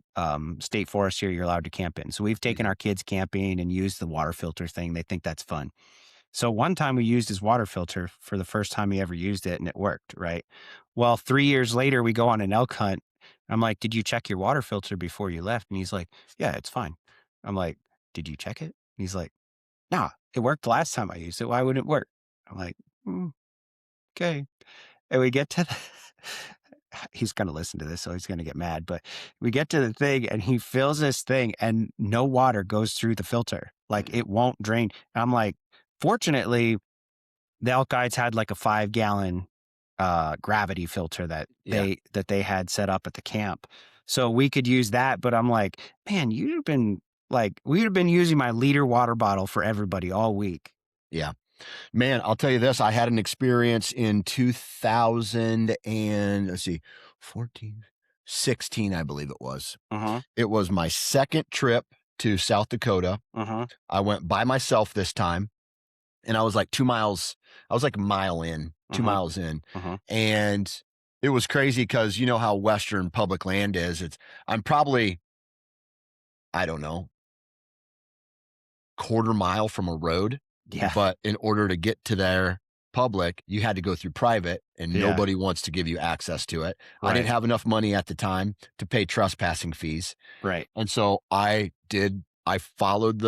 state forests here you're allowed to camp in. So we've taken Mhm. our kids camping and used the water filter thing. They think that's fun. So one time we used his water filter for the first time he ever used it and it worked, right? Well, 3 years later, we go on an elk hunt. I'm like, "Did you check your water filter before you left?" And he's like, "Yeah, it's fine." I'm like, "Did you check it?" And he's like, "Nah, it worked last time I used it. Why wouldn't it work?" I'm like, okay. And we get to he's gonna listen to this, so he's gonna get mad, but we get to the thing and he fills this thing and no water goes through the filter. Like, Mhm. it won't drain. And I'm like, fortunately, the elk guides had like a 5-gallon gravity filter that Yeah. they had set up at the camp. So we could use that, but I'm like, "Man, we'd have been using my liter water bottle for everybody all week." Yeah. Man, I'll tell you this, I had an experience in 2000 and let's see, 14, 16, I believe it was. Uh-huh. It was my second trip to South Dakota. Uh-huh. I went by myself this time, and I was like 2 miles I was like a mile in, 2 Uh-huh. miles in, Uh-huh. and it was crazy because you know how Western public land is. I'm probably, I don't know, quarter mile from a road, Yeah. but in order to get to their public, you had to go through private, and Yeah. nobody wants to give you access to it. I didn't Right. have enough money at the time to pay trespassing fees, Right. and so I followed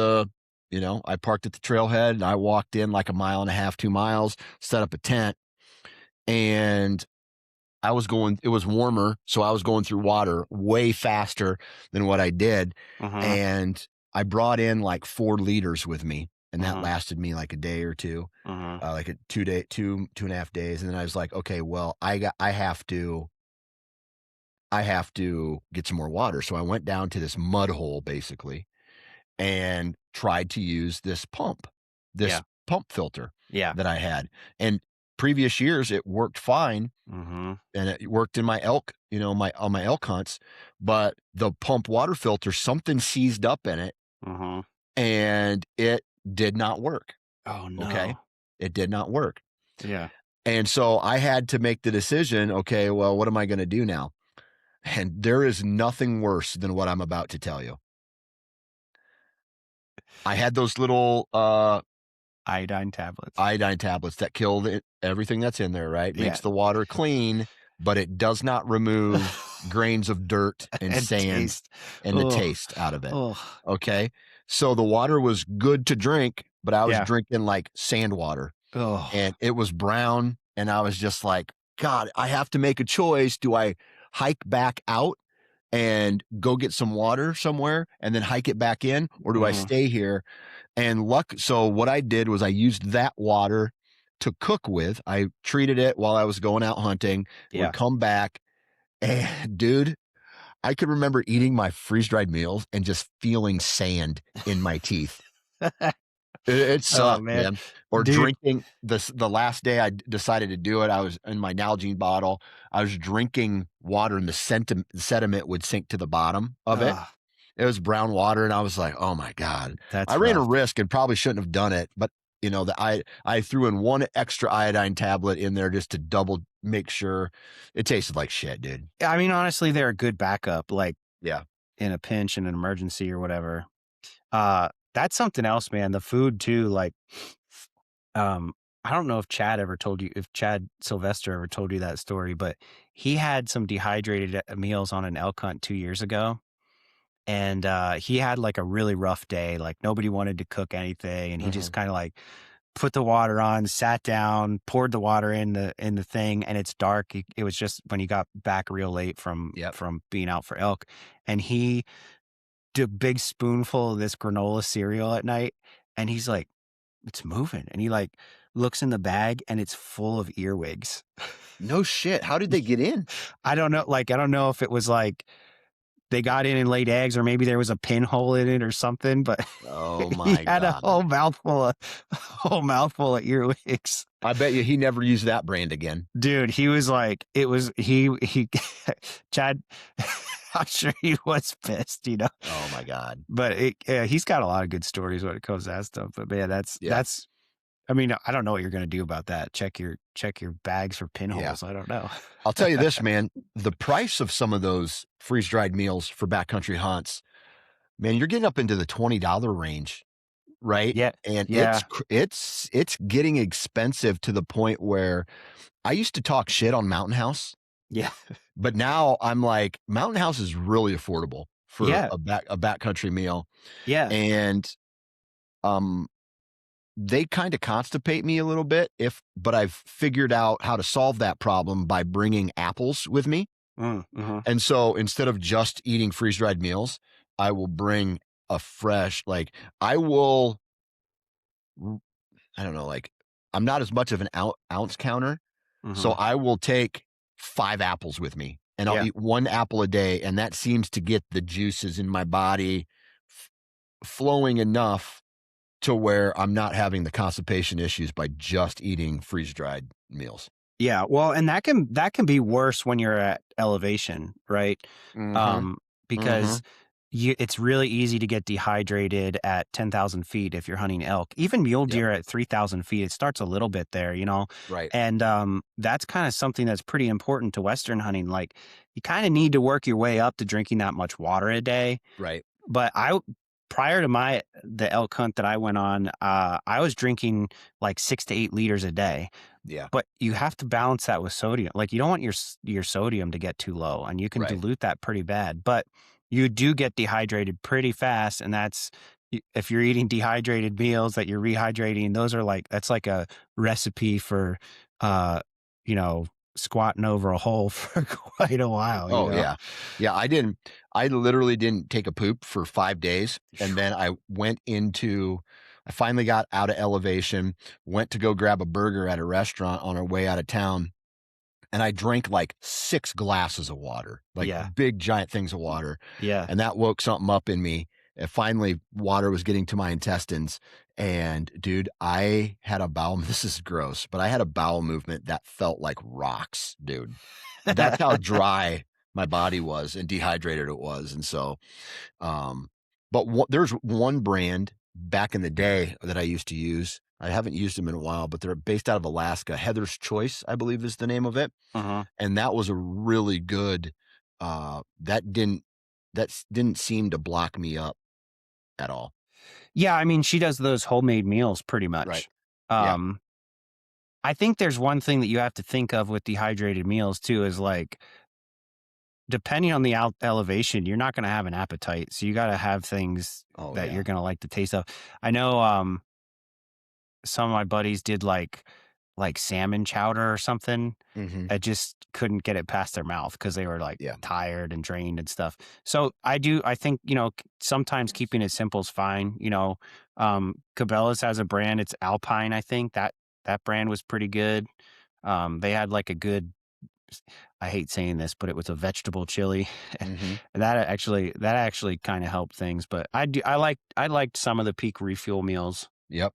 I parked at the trailhead and I walked in like a mile and a half, 2 miles, set up a tent, and it was warmer, so I was going through water way faster than what I did. Uh-huh. And I brought in like 4 liters with me, and that Uh-huh. lasted me like a day or two, Uh-huh. like a 2.5 days. And then I was like, okay, well, I have to get some more water. So I went down to this mud hole basically and tried to use this Yeah. pump filter Yeah. that I had. And previous years it worked fine, Mhm. and it worked in my elk, my on my elk hunts, but the pump water filter, something seized up in it Mhm. and it did not work. Oh, Okay. no. It did not work. Yeah. And so I had to make the decision, okay, well, what am I going to do now? And there is nothing worse than what I'm about to tell you. I had those little Iodine tablets. iodine tablets that kill everything that's in there, right? Yeah. Makes the water clean, but it does not remove grains of dirt and And sand taste. and the Oh. taste out of it. Oh. Okay. So the water was good to drink, but I was Yeah. drinking like sand water, Oh. and it was brown. And I was just like, God, I have to make a choice. Do I hike back out and go get some water somewhere and then hike it back in, or do I Mhm. stay here? And so what I did was I used that water to cook with. I treated it while I was going out hunting, would Yeah. come back, and dude, I could remember eating my freeze-dried meals and just feeling sand in my teeth. It Oh, sucked, man. man. Or Dude. drinking the last day I decided to do it, I was in my Nalgene bottle. I was drinking water, and the sediment would sink to the bottom of it. Ugh, It was brown water, and I was like, "Oh my god." I that's ran a rough. risk and probably shouldn't have done it, but, I threw in 1 extra iodine tablet in there just to double make sure. It tasted like shit, dude. I mean, honestly, they're a good backup, like, Yeah. in a pinch, in an emergency or whatever. That's something else, man. The food too, like, I don't know if Chad Sylvester ever told you that story, but he had some dehydrated meals on an elk hunt 2 years ago. And he had like a really rough day. Like nobody wanted to cook anything. And he just Mhm. kind of like put the water on, sat down, poured the water in the thing, and it's dark. It was just when he got back real late from Yep. being out for elk, and he took a big spoonful of this granola cereal at night, and he's like, "It's moving," and he like looks in the bag, and it's full of earwigs. No shit. How did they get in? I don't know. Like I don't know if it was like they got in and laid eggs, or maybe there was a pinhole in it or something. But Oh he my had a God. whole mouthful of earwigs. I bet you he never used that brand again. Dude, he was like, it was he Chad. I'm sure he was pissed, Oh my God. But he's got a lot of good stories when it comes to that stuff. But man, Yeah. that's. I mean, I don't know what you're going to do about that. Check your bags for Yeah. pinholes. I don't know. I'll tell you this, man, the price of some of those freeze-dried meals for backcountry hunts, man, you're getting up into the $20 range, right? Yeah, And yeah, it's getting expensive to the point where I used to talk shit on Mountain House, yeah, but now I'm like, Mountain House is really affordable for yeah, a backcountry meal. yeah. And um they kind of constipate me a little bit but I've figured out how to solve that problem by bringing apples with me. Mhm. And so instead of just eating freeze-dried meals, I will bring a fresh, like I will, I don't know, like I'm not as much of an ounce counter. So Mhm. I will take 5 apples with me and I'll Yeah. eat 1 apple a day. And that seems to get the juices in my body f- flowing enough to where I'm not having the constipation issues by just eating freeze-dried meals. Yeah, well, and that can be worse when you're at elevation, right? Mhm. Um, because Mhm. it's really easy to get dehydrated at 10,000 feet if you're hunting elk. Even mule Yep. deer at 3,000 feet, it starts a little bit there. Right. And that's kind of something that's pretty important to Western hunting. Like you kind of need to work your way up to drinking that much water a day. Right. But prior to the elk hunt that I went on, I was drinking like 6 to 8 liters a day. Yeah. But you have to balance that with sodium. Like, you don't want your sodium to get too low, and you can Right. dilute that pretty bad, but you do get dehydrated pretty fast, and if you're eating dehydrated meals that you're rehydrating, that's like a recipe for, uh, you know, squatting over a hole for quite a while. Oh, yeah. Yeah, I literally didn't take a poop for 5 days, and then I finally got out of elevation, went to go grab a burger at a restaurant on our way out of town, and I drank like 6 glasses of water, like Yeah, big giant things of water, yeah. and that woke something up in me, and finally, water was getting to my intestines, and dude, I had a bowel this is gross, but I had a bowel movement that felt like rocks, dude. That's how dry my body was and dehydrated it was, and so, um, but there's one brand back in the day that I used to use. I haven't used them in a while, but they're based out of Alaska. Heather's Choice, I believe, is the name of it, Uh-huh. and that was a really good. That didn't seem to block me up at all. Yeah, I mean, she does those homemade meals pretty Right. much. Yeah. Um, I think there's one thing that you have to think of with dehydrated meals too is like depending on the elevation, you're not going to have an appetite. So you got to have things Oh that you're yeah. going to like the taste of. I know some of my buddies did like salmon chowder or something. Hmm. I just couldn't get it past their mouth because they were like Yeah. tired and drained and stuff. So I think, sometimes keeping it simple is fine. Cabela's has a brand, it's Alpine, I think that brand was pretty good. They had like a good, I hate saying this, but it was a vegetable chili. Hmm. And that actually kind of helped things. But I liked some of the Peak Refuel meals. Yep.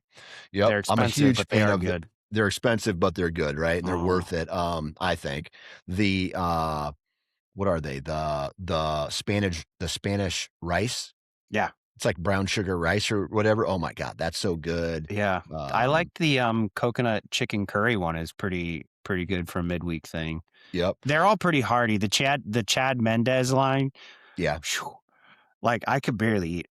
Yep. They're I'm a expensive, huge but they fan are of good. they're expensive, but they're good, right? And they're Oh, worth it. I think the what are they? The Spanish rice. yeah. It's like brown sugar rice or whatever. Oh my God, that's so good. Yeah. I Um, like the coconut chicken curry one is pretty good for a midweek thing. yep. They're all pretty hearty. The Chad Mendez line, Yeah. phew, like I could barely eat.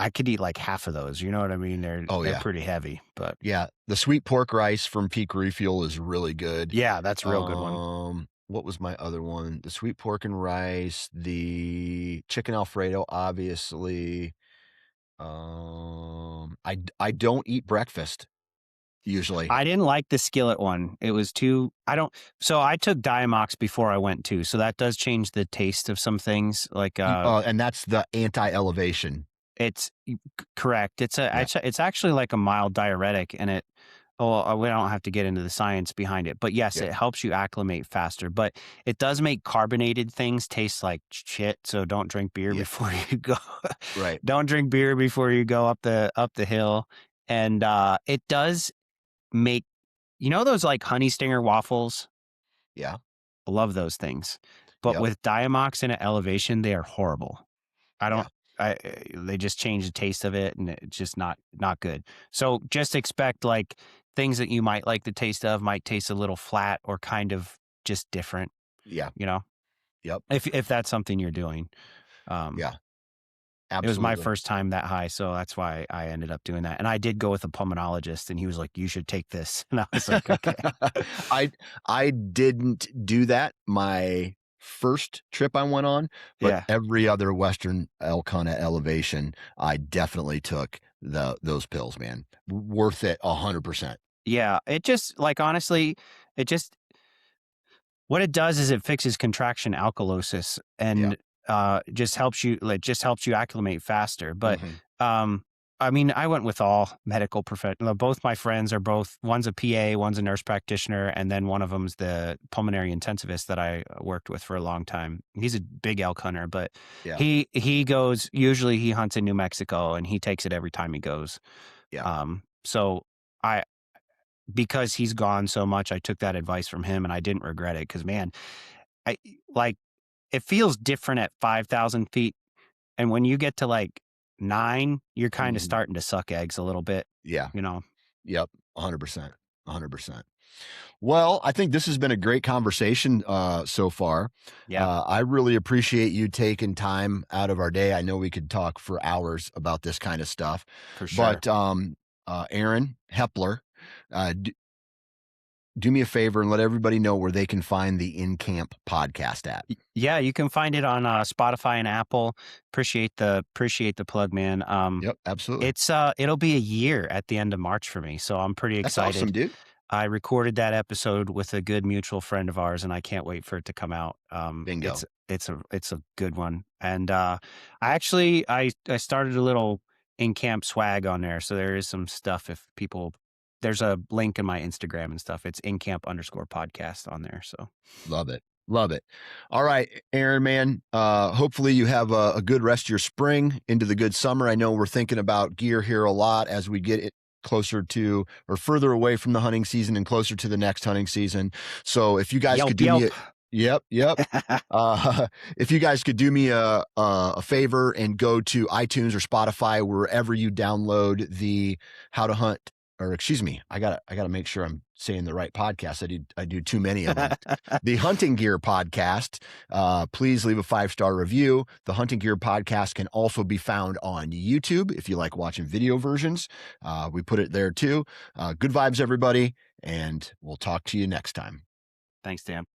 I could eat like half of those. You know what I mean? Oh They're yeah. pretty heavy, but Yeah. The sweet pork rice from Peak Refuel is really good. yeah, that's a real good one. What was my other one? The sweet pork and rice, the chicken Alfredo, obviously. I don't eat breakfast usually. I didn't like the skillet one. It was too, I don't, so I took Diamox before I went too. So that does change the taste of some things. Like, And that's the anti-elevation. it's correct. Yeah. It's actually like a mild diuretic and we don't have to get into the science behind it, but yes, Yeah. it helps you acclimate faster, but it does make carbonated things taste like shit. So don't drink beer Yeah. before you go. Right. Don't drink beer before you go up the hill. And, it does make, those like honey stinger waffles? Yeah. I love those things. But Yep. with Diamox and at elevation, they are horrible. I Yeah. don't they just change the taste of it and it's just not good. So just expect like things that you might like the taste of might taste a little flat or kind of just different, Yeah. you know? Yep. If that's something you're doing. Um Yeah. It was my Absolutely. first time that high, so that's why I ended up doing that. And I did go with a pulmonologist and he was like, "You should take this." And I was like, "Okay." I didn't do that my first trip I went on, but Yeah. every other Western elk hunt at elevation, I definitely took those pills, man. Worth it 100%. Yeah, it just like honestly, it just what it does is it fixes contraction alkalosis Yeah. and just helps you acclimate faster. But Mhm. um I mean, I went with all medical professionals. Both my friends are one's a PA, one's a nurse practitioner, and then one of them's the pulmonary intensivist that I worked with for a long time. He's a big elk hunter, but Yeah. he goes usually he hunts in New Mexico and he takes it every time he goes. Yeah. So I because he's gone so much, I took that advice from him and I didn't regret it because man, I like it feels different at 5,000 feet. And when you get to like 9, you're kind of Mhm. starting to suck eggs a little bit, Yeah. you know? Yep. 100%. 100%. Well, I think this has been a great conversation so far. Yeah, I really appreciate you taking time out of our day. I know we could talk for hours about this kind of stuff, for sure. but Aaron Hepler, do me a favor and let everybody know where they can find the In Camp podcast at. Yeah, you can find it on Spotify and Apple. Appreciate the plug, man. Yep, absolutely. It'll be a year at the end of March for me, so I'm pretty That's awesome, excited. dude. I recorded that episode with a good mutual friend of ours, and I can't wait for it to come out. Bingo. It's a good one, and I started a little in camp swag on there, so there is some stuff. If people, there's a link in my Instagram and stuff. It's in camp _podcast on there. So Love it. Love it. All right, Aaron, man. Hopefully you have a good rest of your spring into the good summer. I know we're thinking about gear here a lot as we get it closer to or further away from the hunting season and closer to the next hunting season. So if you guys could do me a, yep. If you guys could do me a favor and go to iTunes or Spotify, wherever you download the How to Hunt, or excuse me, I gotta make sure I'm saying the right podcast. I do too many of them. The Hunting Gear Podcast. Please leave a 5-star review. The Hunting Gear Podcast can also be found on YouTube if you like watching video versions. We put it there too. Good vibes, everybody, and we'll talk to you next time. Thanks, Dan.